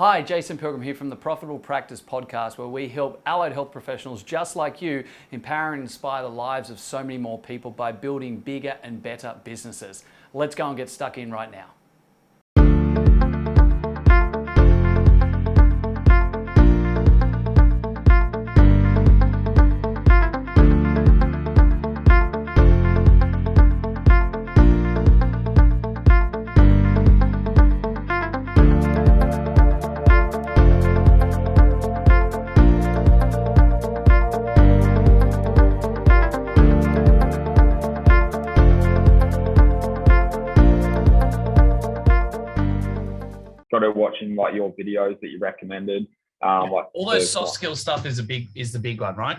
Hi, Jason Pilgrim here from the Profitable Practice Podcast, where we help allied health professionals just like you empower and inspire the lives of so many more people by building bigger and better businesses. Let's go and get stuck in right now. Started watching like your videos that you recommended. Like all those soft skill stuff is the big one, right?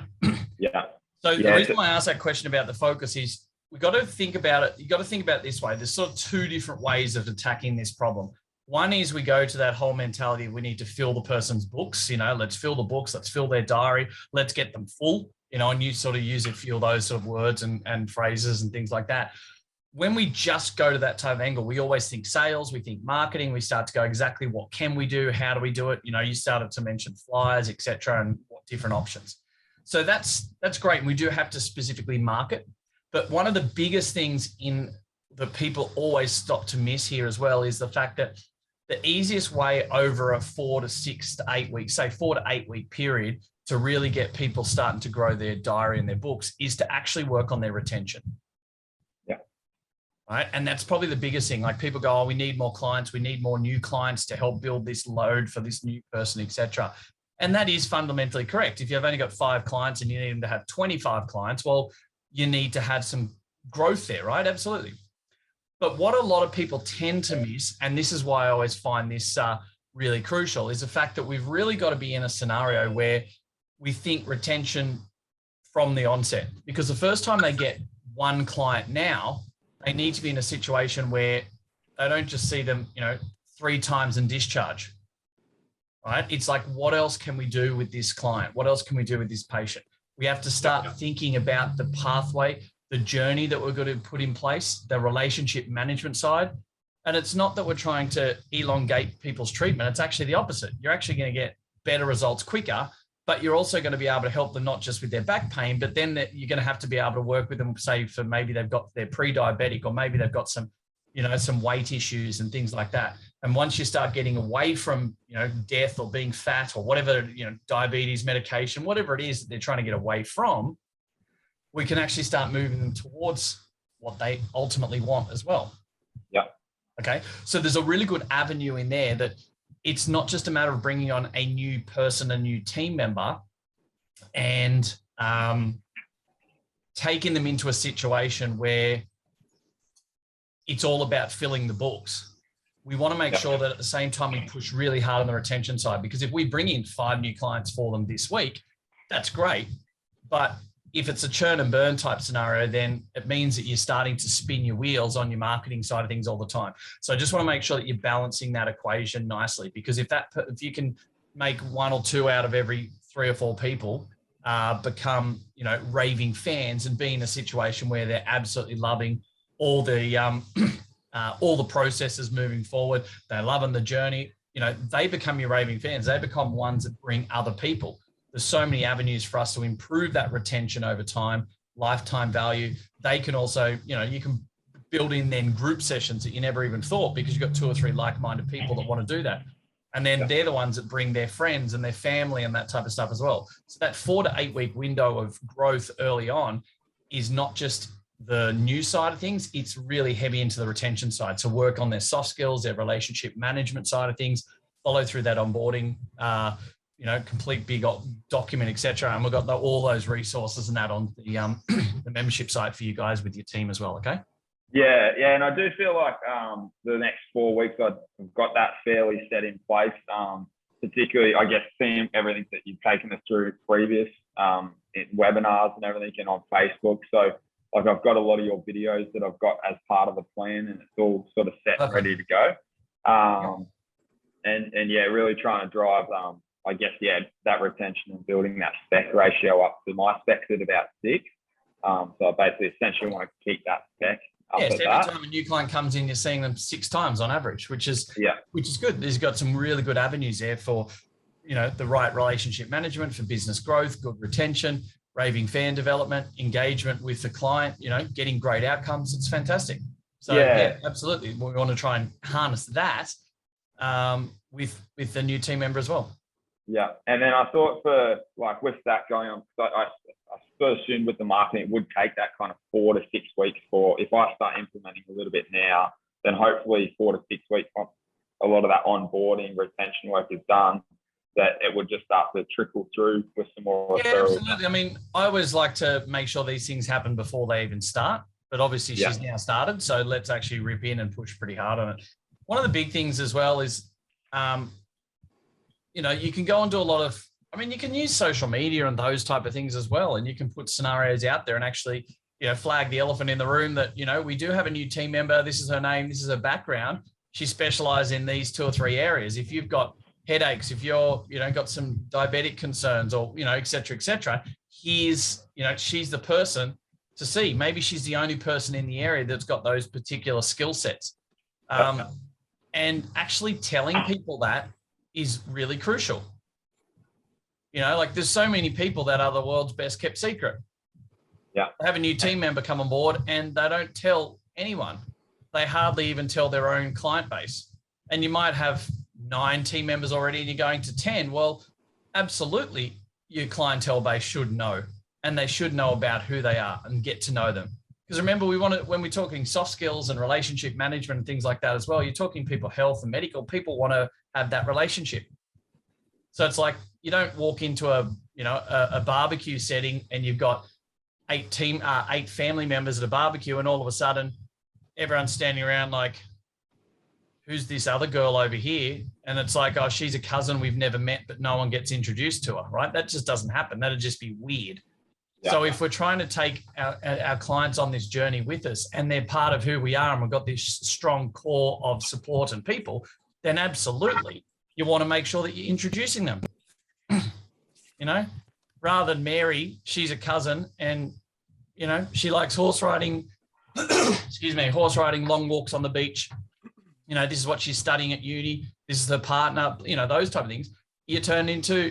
Yeah. So the reason why I asked that question about the focus is we got to think about it. You got to think about it this way. There's sort of two different ways of attacking this problem. One is we go to that whole mentality. We need to fill the person's books. Let's fill the books. Let's fill their diary. Let's get them full. And you sort of use it, feel those sort of words and phrases and things like that. When we just go to that type of angle, we always think sales, we think marketing, we start to go exactly what can we do, how do we do it? You started to mention flyers, etc., and what different options. So that's great. And we do have to specifically market. But one of the biggest things in that people always stop to miss here as well is the fact that the easiest way over a 4 to 6 to 8 weeks, say 4 to 8 week period, to really get people starting to grow their diary and their books is to actually work on their retention. Right. And that's probably the biggest thing. Like people go, oh, we need more clients. We need more new clients to help build this load for this new person, etc. And that is fundamentally correct. If you've only got 5 clients and you need them to have 25 clients, well, you need to have some growth there, right? Absolutely. But what a lot of people tend to miss, and this is why I always find this really crucial, is the fact that we've really got to be in a scenario where we think retention from the onset. Because the first time they get one client now, they need to be in a situation where they don't just see them, 3 times and discharge, right? It's like, what else can we do with this client? What else can we do with this patient? We have to start thinking about the pathway, the journey that we're going to put in place, the relationship management side. And it's not that we're trying to elongate people's treatment. It's actually the opposite. You're actually going to get better results quicker, but you're also going to be able to help them not just with their back pain, but then you're going to have to be able to work with them, say, for maybe they're pre-diabetic, or maybe they've got some, some weight issues and things like that. And once you start getting away from, death or being fat or whatever, diabetes medication, whatever it is that they're trying to get away from, we can actually start moving them towards what they ultimately want as well. Yeah. Okay. So there's a really good avenue in there that it's not just a matter of bringing on a new person, a new team member, and taking them into a situation where it's all about filling the books. We want to make sure that at the same time we push really hard on the retention side, because if we bring in 5 new clients for them this week, that's great. But if it's a churn and burn type scenario, then it means that you're starting to spin your wheels on your marketing side of things all the time. So I just want to make sure that you're balancing that equation nicely, because if you can make 1 or 2 out of every 3 or 4 people become, raving fans and be in a situation where they're absolutely loving all the processes moving forward, they're loving the journey, they become your raving fans. They become ones that bring other people. There's so many avenues for us to improve that retention over time, lifetime value. They can also, you can build in then group sessions that you never even thought, because you've got 2 or 3 like-minded people that want to do that. And then they're the ones that bring their friends and their family and that type of stuff as well. So that 4 to 8 week window of growth early on is not just the new side of things, it's really heavy into the retention side. So work on their soft skills, their relationship management side of things, follow through that onboarding, complete big document, etc. And we've got all those resources and that on the membership site for you guys with your team as well. Okay. Yeah. And I do feel like the next 4 weeks I've got that fairly set in place. Particularly, I guess, seeing everything that you've taken us through previous webinars and everything, and on Facebook. So like I've got a lot of your videos that I've got as part of the plan, and it's all sort of set and ready to go. And really trying to drive that retention and building that spec ratio up. So my spec's at about 6. So I basically essentially want to keep that spec Yeah, at so every that. time a new client comes in, you're seeing them 6 times on average, which is Yeah. good. There's got some really good avenues there for, the right relationship management, for business growth, good retention, raving fan development, engagement with the client, getting great outcomes. It's fantastic. So yeah, absolutely. We want to try and harness that with the new team member as well. Yeah. And then I thought with that going on, I sort of assumed with the marketing, it would take that kind of 4 to 6 weeks for, if I start implementing a little bit now, then hopefully 4 to 6 weeks, once a lot of that onboarding retention work is done, that it would just start to trickle through with some more referrals. Absolutely. I mean, I always like to make sure these things happen before they even start, but obviously she's now started. So let's actually rip in and push pretty hard on it. One of the big things as well is, you can go and do a lot of, you can use social media and those type of things as well. And you can put scenarios out there and actually, flag the elephant in the room that, we do have a new team member. This is her name. This is her background. She specializes in these 2 or 3 areas. If you've got headaches, if you're, got some diabetic concerns or, et cetera, she's the person to see. Maybe she's the only person in the area that's got those particular skill sets. And actually telling people that is really crucial. There's so many people that are the world's best kept secret. Yeah. They have a new team member come on board and they don't tell anyone. They hardly even tell their own client base. And you might have 9 team members already and you're going to 10. Well, absolutely, your clientele base should know, and they should know about who they are and get to know them. Because remember, when we're talking soft skills and relationship management and things like that as well, you're talking people health and medical. People want to have that relationship. So it's like you don't walk into a barbecue setting and you've got 8 family members at a barbecue, and all of a sudden everyone's standing around like, who's this other girl over here? And it's like, oh, she's a cousin we've never met, but no one gets introduced to her, right? That just doesn't happen. That'd just be weird. Yeah. So if we're trying to take our clients on this journey with us and they're part of who we are and we've got this strong core of support and people, then absolutely you want to make sure that you're introducing them. Rather than Mary, she's a cousin and, she likes horse riding, horse riding, long walks on the beach. This is what she's studying at uni. This is her partner, those type of things. You turn into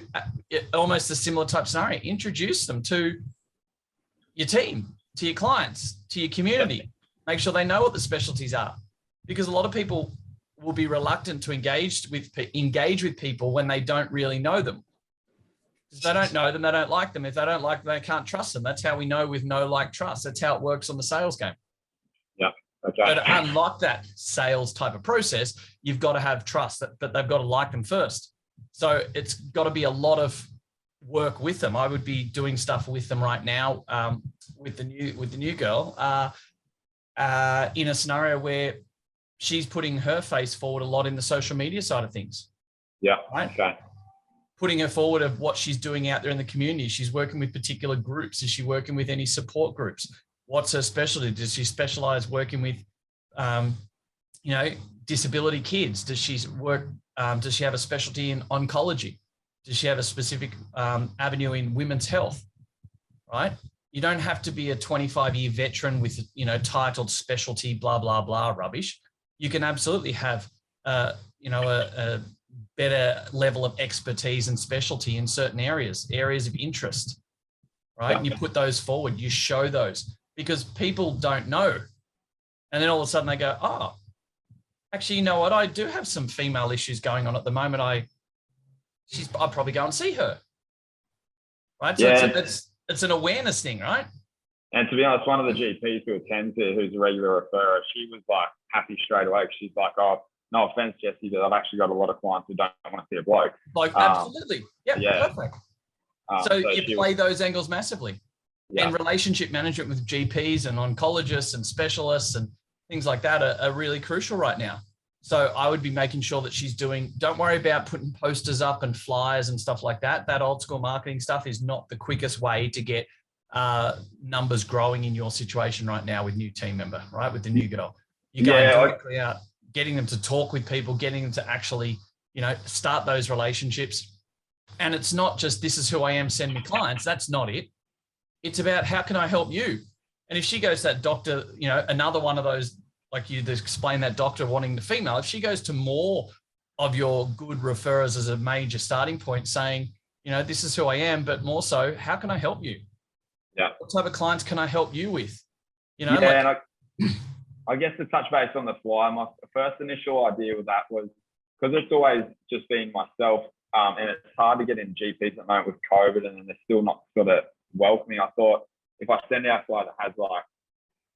almost a similar type scenario. Introduce them to your team, to your clients, to your community. Make sure they know what the specialties are, because a lot of people will be reluctant to engage with people when they don't really know them. If they don't know them, they don't like them. If they don't like them, they can't trust them. That's how we know with know, like, trust. That's how it works on the sales game. Yeah. Okay. But to unlock that sales type of process, you've got to have trust, but they've got to like them first. So it's got to be a lot of work with them. I would be doing stuff with them right now with the new girl in a scenario where she's putting her face forward a lot in the social media side of things. Yeah. Right. Okay. Putting her forward of what she's doing out there in the community. She's working with particular groups. Is she working with any support groups? What's her specialty? Does she specialize working with, disability kids? Does she work? Does she have a specialty in oncology? Does she have a specific avenue in women's health? Right? You don't have to be a 25-year veteran with, titled specialty, blah, blah, blah rubbish. You can absolutely have, a better level of expertise and specialty in certain areas of interest, right? And you put those forward, you show those, because people don't know. And then all of a sudden they go, oh, actually, you know what? I do have some female issues going on at the moment. I'll probably go and see her. Right. So it's an awareness thing, right? And to be honest, one of the GPs who attends here, who's a regular referrer, she was like happy straight away. She's like, oh, no offense, Jesse, but I've actually got a lot of clients who don't want to see a bloke. Absolutely. Yeah. Perfect. So you play those angles massively. Yeah. And relationship management with GPs and oncologists and specialists and things like that are really crucial right now. So I would be making sure that she's don't worry about putting posters up and flyers and stuff like that. That old school marketing stuff is not the quickest way to get numbers growing in your situation right now with new team member, right? With the new girl. You're going directly out, getting them to talk with people, getting them to actually, start those relationships. And it's not just, this is who I am, send me clients. That's not it. It's about, how can I help you? And if she goes to that doctor, you know, another one of those, like you explained, that doctor wanting the female, if she goes to more of your good referrers as a major starting point, saying, you know, this is who I am, but more so, how can I help you? Yeah. What type of clients can I help you with? You know, yeah, like, and I guess to touch base on the fly, my first initial idea with that was, because it's always just been myself, and it's hard to get in GPs at the moment with COVID, and then they're still not sort of welcoming. I thought if I send out a fly that has like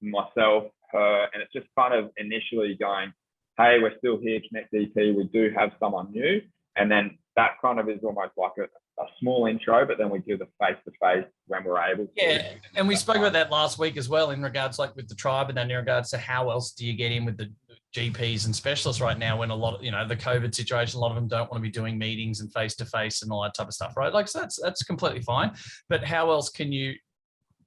myself, her, and it's just kind of initially going, hey, we're still here, Connect EP, we do have someone new. And then that kind of is almost like a small intro, but then we do the face-to-face when we're able to. Yeah, and we spoke about that last week as well in regards, like with the tribe, and then in regards to how else do you get in with the GPs and specialists right now when a lot of, you know, the COVID situation, a lot of them don't want to be doing meetings and face-to-face and all that type of stuff, right? Like, so that's completely fine. But how else can you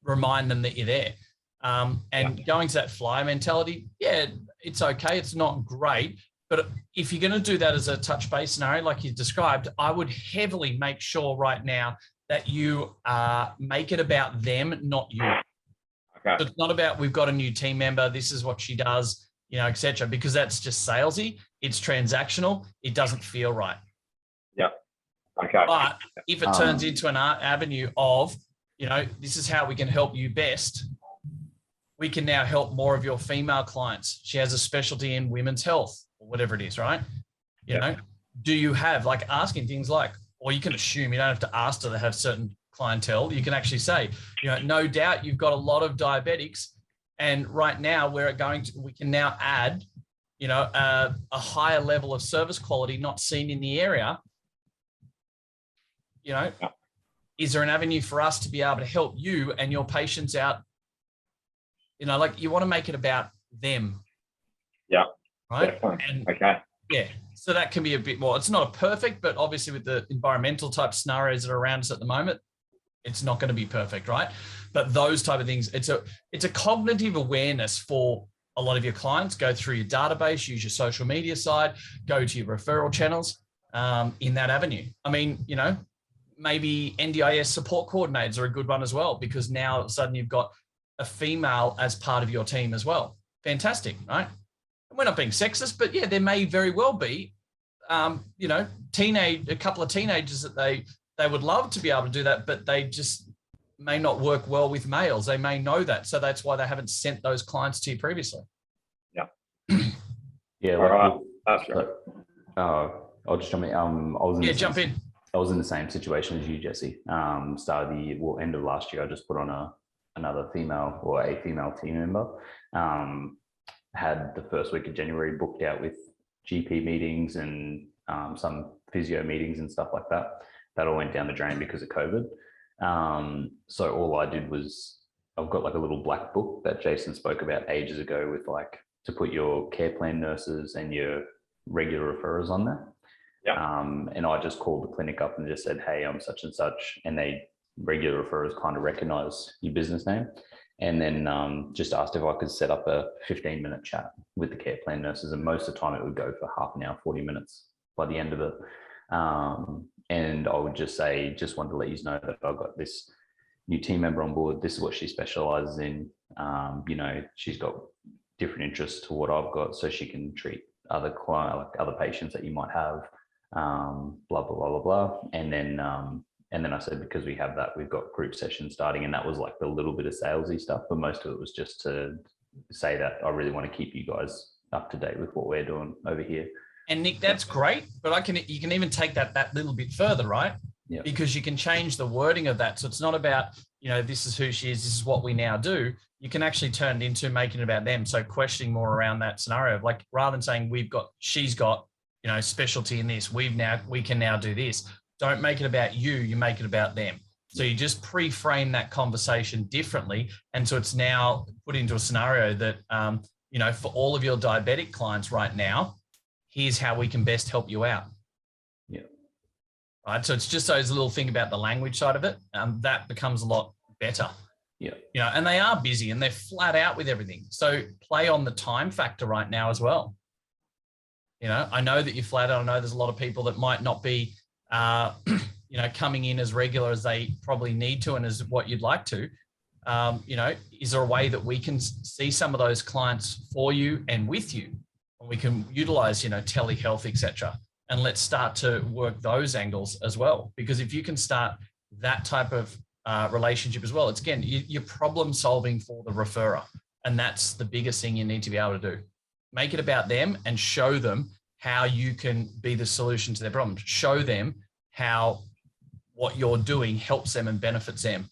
remind them that you're there? And going to that flyer mentality, yeah, it's okay. It's not great. But if you're going to do that as a touch base scenario, like you described, I would heavily make sure right now that you make it about them, not you. Okay. So it's not about, we've got a new team member, this is what she does, you know, etc. Because that's just salesy. It's transactional. It doesn't feel right. Yeah. Okay. But if it turns into an avenue of, you know, this is how we can help you best, we can now help more of your female clients. She has a specialty in women's health or whatever it is, right? You know, do you have, like, asking things like, or you can assume, you don't have to ask to have certain clientele. You can actually say, you know, no doubt you've got a lot of diabetics, and right now we can now add, you know, a higher level of service quality not seen in the area. You know, is there an avenue for us to be able to help you and your patients out? You know, like, you want to make it about them. Yeah. Right. And, okay. Yeah. So that can be a bit more, it's not a perfect, but obviously with the environmental type scenarios that are around us at the moment, it's not going to be perfect. Right. But those type of things, it's a cognitive awareness for a lot of your clients. Go through your database, use your social media side, go to your referral channels in that avenue. I mean, you know, maybe NDIS support coordinators are a good one as well, because now all of a sudden you've got a female as part of your team as well. Fantastic, right? We're not being sexist, but yeah, there may very well be, you know, a couple of teenagers that they would love to be able to do that, but they just may not work well with males. They may know that, so that's why they haven't sent those clients to you previously. Yeah. Yeah. All right. That's right. I'll just jump in. Jump in. I was in the same situation as you, Jesse. Start of the year, well, end of last year, I just put on another female or a female team member. Had the first week of January booked out with GP meetings and some physio meetings and stuff like that. That all went down the drain because of COVID. So all I did was, I've got like a little black book that Jason spoke about ages ago with, like, to put your care plan nurses and your regular referrers on there. Yeah. And I just called the clinic up and just said, hey, I'm such and such. And regular referrers kind of recognize your business name. And then just asked if I could set up a 15-minute chat with the care plan nurses. And most of the time it would go for half an hour, 40 minutes by the end of it. And I would just say, just wanted to let you know that I've got this new team member on board. This is what she specializes in. You know, she's got different interests to what I've got, so she can treat other patients that you might have, blah, blah, blah, blah, blah. And then I said, because we have that, we've got group sessions starting. And that was like the little bit of salesy stuff, but most of it was just to say that I really want to keep you guys up to date with what we're doing over here. And Nick, that's great, but you can even take that little bit further, right? Yeah. Because you can change the wording of that. So it's not about, you know, this is who she is, this is what we now do. You can actually turn it into making it about them. So questioning more around that scenario, like, rather than saying she's got, you know, specialty in this, we can now do this. Don't make it about you, you make it about them. So you just pre-frame that conversation differently. And so it's now put into a scenario that, you know, for all of your diabetic clients right now, here's how we can best help you out. Yeah. Right. So it's just those little thing about the language side of it. That becomes a lot better. Yeah. You know, and they are busy and they're flat out with everything. So play on the time factor right now as well. You know, I know that you're flat out. I know there's a lot of people that might not be, you know, coming in as regular as they probably need to and as what you'd like to. Is there a way that we can see some of those clients for you and with you, and we can utilize, telehealth, etc. And let's start to work those angles as well. Because if you can start that type of relationship as well, it's again, you're problem solving for the referrer. And that's the biggest thing you need to be able to do. Make it about them and show them how you can be the solution to their problems. Show them how what you're doing helps them and benefits them.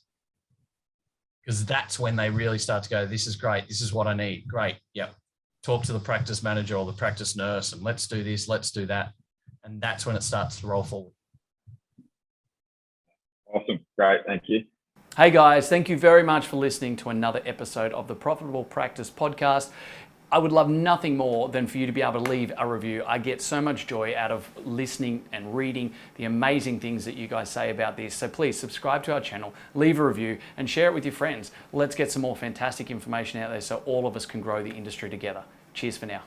Because that's when they really start to go, this is great. This is what I need. Great. Yep. Talk to the practice manager or the practice nurse and let's do this, let's do that. And that's when it starts to roll forward. Awesome. Great. Thank you. Hey guys, thank you very much for listening to another episode of the Profitable Practice Podcast. I would love nothing more than for you to be able to leave a review. I get so much joy out of listening and reading the amazing things that you guys say about this. So please subscribe to our channel, leave a review, and share it with your friends. Let's get some more fantastic information out there so all of us can grow the industry together. Cheers for now.